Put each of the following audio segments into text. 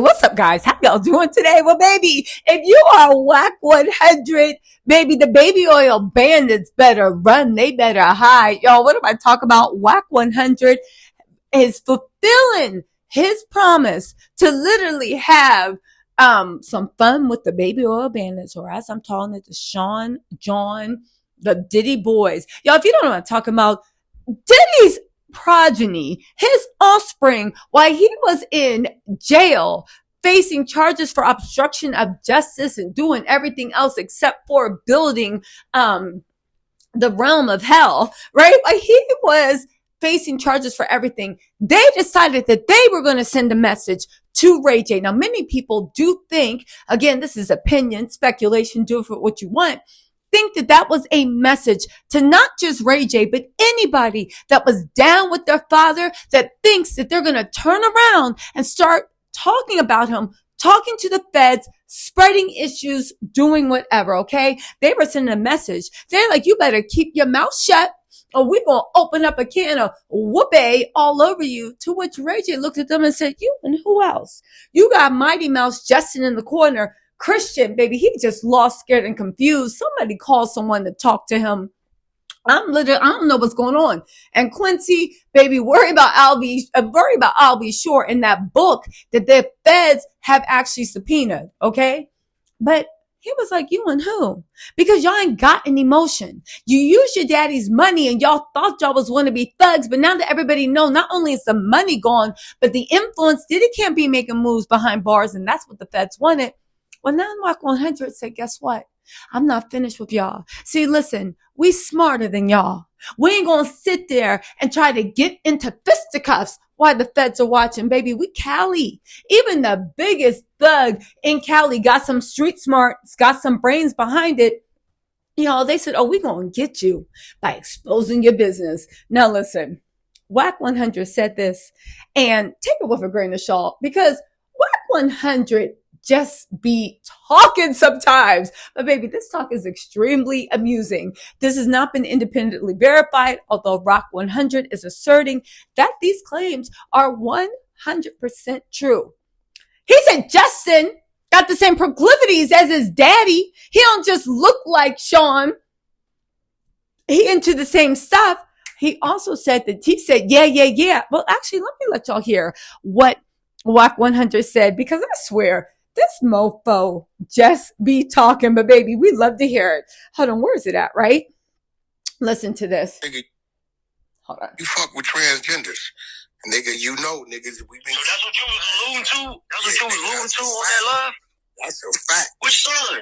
what's up, guys? How y'all doing today? Well, baby, if you are Wack 100, baby, the baby oil bandits better run. They better hide. Y'all, what am I talking about? Wack 100 is fulfilling his promise to literally have some fun with the baby oil bandits, or as I'm calling it, the Sean, John, the Diddy boys. Y'all, if you don't know what I'm talking about, Diddy's progeny, his offspring, while he was in jail facing charges for obstruction of justice and doing everything else except for building the realm of hell, right? Like he was facing charges for everything. They decided that they were going to send a message to Ray J. Now, many people do think, again, this is opinion, speculation, do it for what you want, think that that was a message to not just Ray J, but anybody that was down with their father that thinks that they're going to turn around and start talking about him, talking to the feds, spreading issues, doing whatever, okay? They were sending a message. They're like, you better keep your mouth shut or we're going to open up a can of whoopee all over you. To which Ray J looked at them and said, you and who else? You got Mighty Mouse Justin in the corner. Christian, baby, he just lost, scared, and confused. Somebody called someone to talk to him. I don't know what's going on. And Quincy, baby, worry about I'll be sure in that book that the feds have actually subpoenaed, okay? But he was like, you and who? Because y'all ain't got an emotion. You use your daddy's money and y'all thought y'all was going to be thugs. But now that everybody know, not only is the money gone, but the influence, Diddy can't be making moves behind bars. And that's what the feds wanted. Well, now Wack 100 said, guess what? I'm not finished with y'all. See, listen, we smarter than y'all. We ain't going to sit there and try to get into fisticuffs while the feds are watching, baby. We Cali. Even the biggest thug in Cali got some street smarts, got some brains behind it. You know, they said, oh, we going to get you by exposing your business. Now, listen, Wack 100 said this, and take it with a grain of salt, because Wack 100 just be talking sometimes. But baby, this talk is extremely amusing. This has not been independently verified, although Wack 100 is asserting that these claims are 100% true. He said Justin got the same proclivities as his daddy. He don't just look like Sean. He into the same stuff. He also said that yeah. Well, actually, let me let y'all hear what Wack 100 said, because I swear, this mofo just be talking, but baby, we love to hear it. Hold on, where is it at, right? Listen to this. Nigga, hold on. You fuck with transgenders. Nigga, you know, niggas, we been... So that's what you was alluding to? That's what you was alluding to on that live? That's a fact. Which son?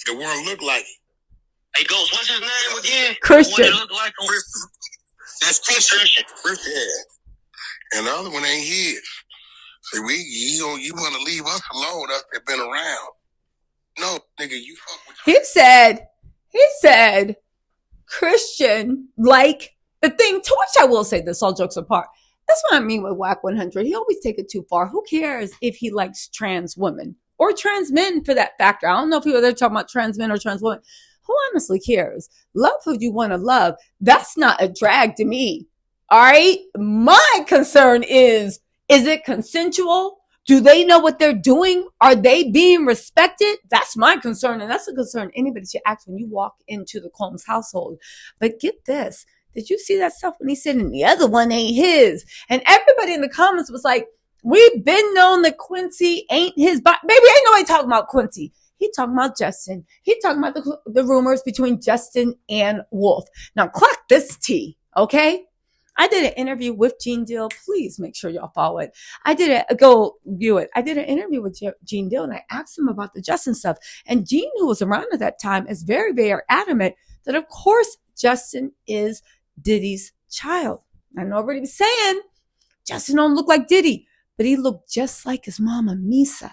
The one look like it. Hey, Ghost, what's his name again? Christian. The one that look like him? That's Christian. Christian, yeah. And the other one ain't his. See, you want to leave us alone, us that been around. No, nigga, you fuck with... He said, Christian, like the thing, to which I will say this, all jokes apart. That's what I mean with Wack 100. He always take it too far. Who cares if he likes trans women or trans men for that factor? I don't know if they're talking about trans men or trans women. Who honestly cares? Love who you want to love. That's not a drag to me. All right. My concern is it consensual? Do they know what they're doing? Are they being respected? That's my concern. And that's a concern anybody should ask when you walk into the Combs household. But get this. Did you see that stuff when he said, and the other one ain't his? And everybody in the comments was like, we've been known that Quincy ain't his. Baby, ain't nobody talking about Quincy. He talking about Justin. He talking about the rumors between Justin and Wolf. Now, clock this tea, okay? I did an interview with Gene Deal. Please make sure y'all follow it. Go view it. I did an interview with Gene Deal, and I asked him about the Justin stuff. And Gene, who was around at that time, is very, very adamant that, of course, Justin is Diddy's child. I know everybody was saying Justin don't look like Diddy, but he looked just like his mama, Misa,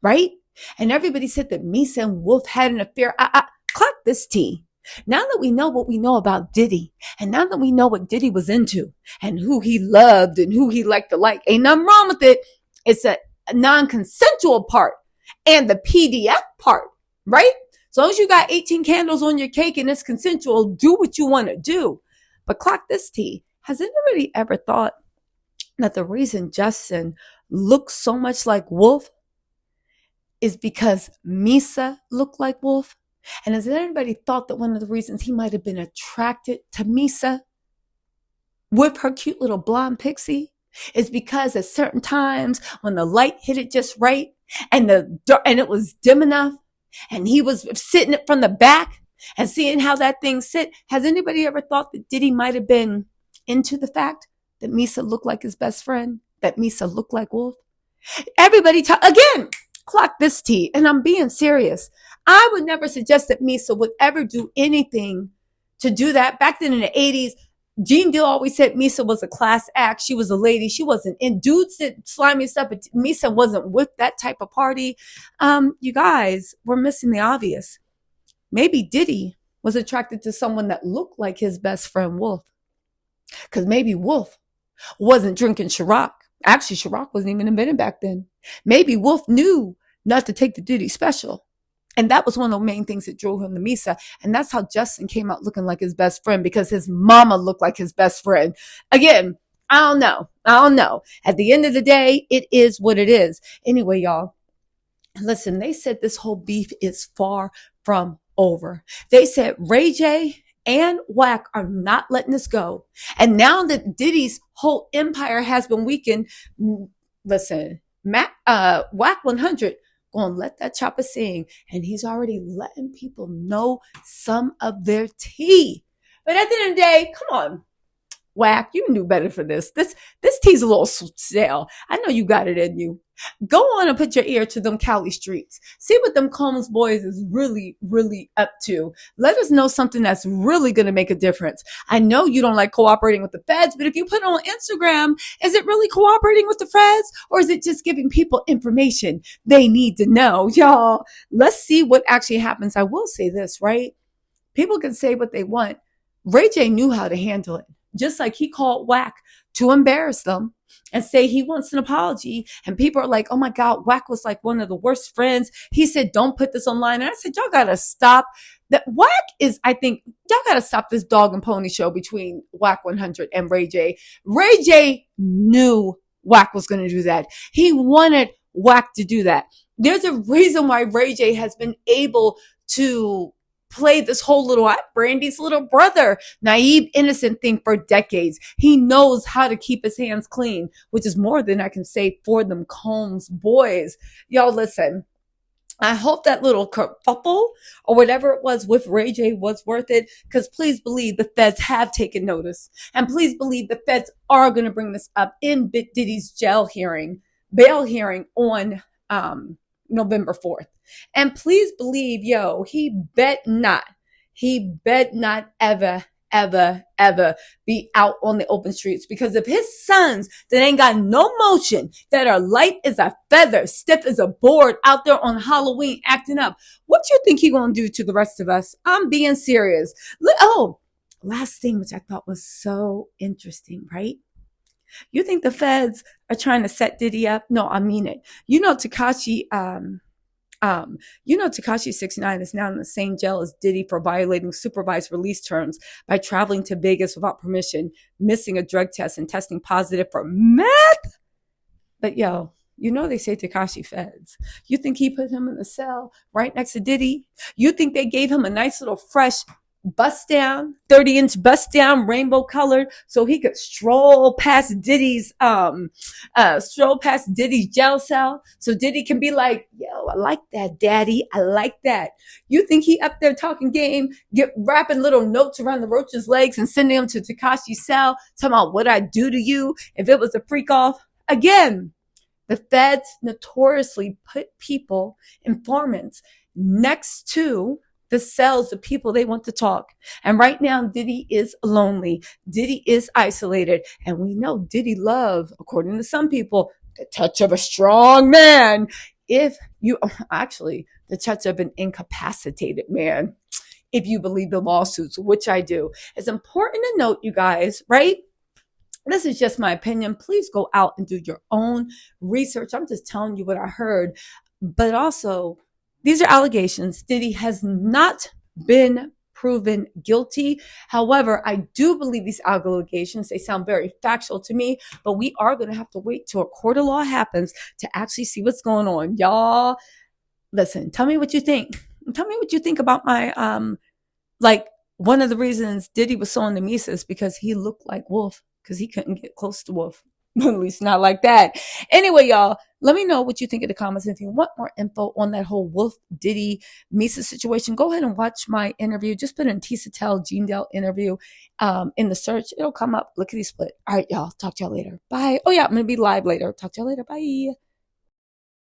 right? And everybody said that Misa and Wolf had an affair. Clock this tea. Now that we know what we know about Diddy, and now that we know what Diddy was into and who he loved and who he liked to like, ain't nothing wrong with it. It's a non-consensual part and the PDF part, right? As long as you got 18 candles on your cake and it's consensual, do what you want to do. But clock this tea. Has anybody ever thought that the reason Justin looked so much like Wolf is because Misa looked like Wolf? And has anybody thought that one of the reasons he might have been attracted to Misa with her cute little blonde pixie is because at certain times when the light hit it just right and it was dim enough and he was sitting it from the back and seeing how that thing sit. Has anybody ever thought that Diddy might have been into the fact that Misa looked like his best friend, that Misa looked like Wolf? Everybody again, clock this tea, and I'm being serious. I would never suggest that Misa would ever do anything to do that. Back then in the 80s, Gene Deal always said Misa was a class act. She was a lady. She wasn't in dudes that slimy stuff, but Misa wasn't with that type of party. You guys, we're missing the obvious. Maybe Diddy was attracted to someone that looked like his best friend Wolf. Because maybe Wolf wasn't drinking Ciroc. Actually, Ciroc wasn't even invented back then. Maybe Wolf knew not to take the Diddy special. And that was one of the main things that drove him to Misa. And that's how Justin came out looking like his best friend, because his mama looked like his best friend. Again, I don't know. At the end of the day, it is what it is. Anyway, y'all, listen, they said this whole beef is far from over. They said Ray J and Wack are not letting this go. And now that Diddy's whole empire has been weakened, listen, Wack 100 gonna let that chopper sing, and he's already letting people know some of their tea. But at the end of the day, come on, Wack, you knew better for this. This tea's a little stale. I know you got it in you. Go on and put your ear to them Cali streets. See what them Combs boys is really, really up to. Let us know something that's really going to make a difference. I know you don't like cooperating with the feds, but if you put it on Instagram, is it really cooperating with the feds, or is it just giving people information they need to know? Y'all, let's see what actually happens. I will say this, right? People can say what they want. Ray J knew how to handle it. Just like he called Wack to embarrass them and say he wants an apology. And people are like, oh my God, Wack was like one of the worst friends. He said, don't put this online. And I said, y'all got to stop. That Wack is, I think, y'all got to stop this dog and pony show between Wack 100 and Ray J. Ray J knew Wack was going to do that. He wanted Wack to do that. There's a reason why Ray J has been able to play this whole little Brandy's little brother, naive, innocent thing for decades. He knows how to keep his hands clean, which is more than I can say for them Combs boys. Y'all listen. I hope that little kerfuffle or whatever it was with Ray J was worth it, because please believe the feds have taken notice. And please believe the feds are going to bring this up in Diddy's bail hearing on November 4th. And please believe, he bet not ever, ever, ever be out on the open streets, because if his sons that ain't got no motion, that are light as a feather, stiff as a board out there on Halloween acting up, what you think he gonna do to the rest of us? I'm being serious. Last thing, which I thought was so interesting, right? You think the feds are trying to set Diddy up? No, I mean it. Tekashi 69 is now in the same jail as Diddy for violating supervised release terms by traveling to Vegas without permission, missing a drug test, and testing positive for meth. But they say Tekashi feds. You think he put him in the cell right next to Diddy? You think they gave him a nice little fresh bust down, 30-inch bust down, rainbow colored, so he could stroll past Diddy's jail cell, so Diddy can be like, yo, I like that, daddy, I like that. You think he up there talking game, wrapping little notes around the roach's legs and sending them to Tekashi's cell, talking about what I'd do to you if it was a freak off? Again, the feds notoriously put people, informants, next to the cells of people they want to talk. And right now, Diddy is lonely. Diddy is isolated. And we know Diddy love, according to some people, the touch of a strong man. The touch of an incapacitated man, if you believe the lawsuits, which I do. It's important to note, you guys, right? This is just my opinion. Please go out and do your own research. I'm just telling you what I heard. But also, these are allegations. Diddy has not been proven guilty. However, I do believe these allegations, they sound very factual to me, but we are going to have to wait till a court of law happens to actually see what's going on. Y'all, listen, tell me what you think. Tell me what you think about my, like, one of the reasons Diddy was so into Misa is because he looked like Wolf, because he couldn't get close to Wolf. At least not like that. Anyway, y'all, let me know what you think in the comments. If you want more info on that whole Wolf, Diddy, Misa situation, go ahead and watch my interview. Just put in Tisa Tell, Gene Dell interview in the search. It'll come up. Lickety split. All right, y'all. Talk to y'all later. Bye. Oh, yeah, I'm going to be live later. Talk to y'all later. Bye.